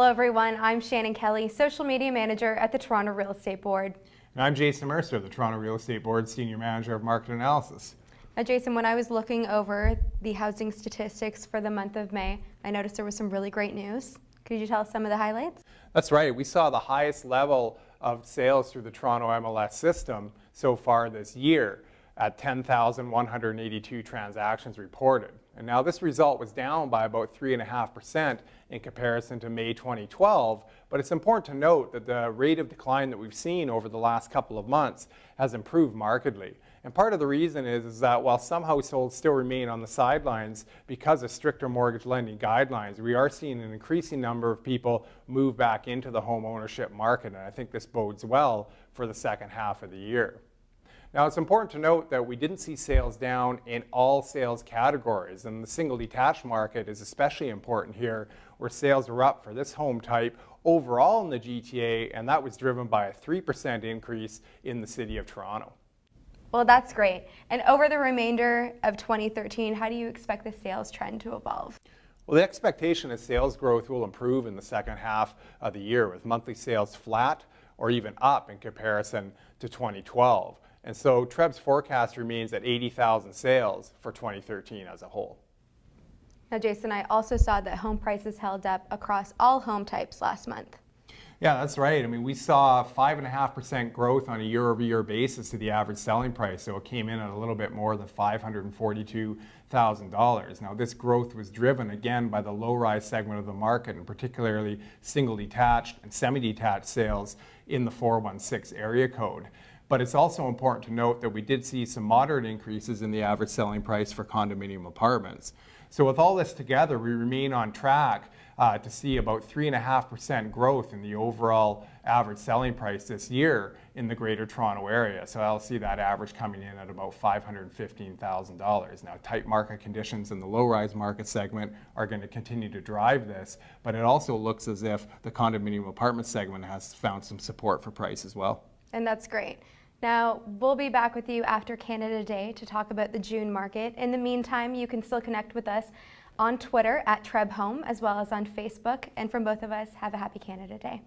Hello everyone, I'm Shannon Kelly, Social Media Manager at the Toronto Real Estate Board. And I'm Jason Mercer, the Toronto Real Estate Board Senior Manager of Market Analysis. Now Jason, when I was looking over the housing statistics for the month of May, I noticed there was some really great news. Could you tell us some of the highlights? That's right, we saw the highest level of sales through the Toronto MLS system so far this year at 10,182 transactions reported. And now this result was down by about 3.5% in comparison to May 2012, but it's important to note that the rate of decline that we've seen over the last couple of months has improved markedly. And part of the reason is that while some households still remain on the sidelines because of stricter mortgage lending guidelines, we are seeing an increasing number of people move back into the home ownership market, and I think this bodes well for the second half of the year. Now, it's important to note that we didn't see sales down in all sales categories, and the single detached market is especially important here, where sales were up for this home type overall in the GTA, and that was driven by a 3% increase in the City of Toronto. Well, that's great. And over the remainder of 2013, how do you expect the sales trend to evolve? Well, the expectation is sales growth will improve in the second half of the year, with monthly sales flat or even up in comparison to 2012. And so TREB's forecast remains at 80,000 sales for 2013 as a whole. Now, Jason, I also saw that home prices held up across all home types last month. Yeah, that's right. I mean, we saw 5.5% growth on a year-over-year basis to the average selling price, so it came in at a little bit more than $542,000. Now, this growth was driven again by the low-rise segment of the market, and particularly single-detached and semi-detached sales in the 416 area code. But it's also important to note that we did see some moderate increases in the average selling price for condominium apartments. So with all this together, we remain on track to see about 3.5% growth in the overall average selling price this year in the Greater Toronto Area. So I'll see that average coming in at about $515,000. Now, tight market conditions in the low-rise market segment are going to continue to drive this, but it also looks as if the condominium apartment segment has found some support for price as well. And that's great. Now, we'll be back with you after Canada Day to talk about the June market. In the meantime, you can still connect with us on Twitter at TREB Home, as well as on Facebook. And from both of us, have a happy Canada Day.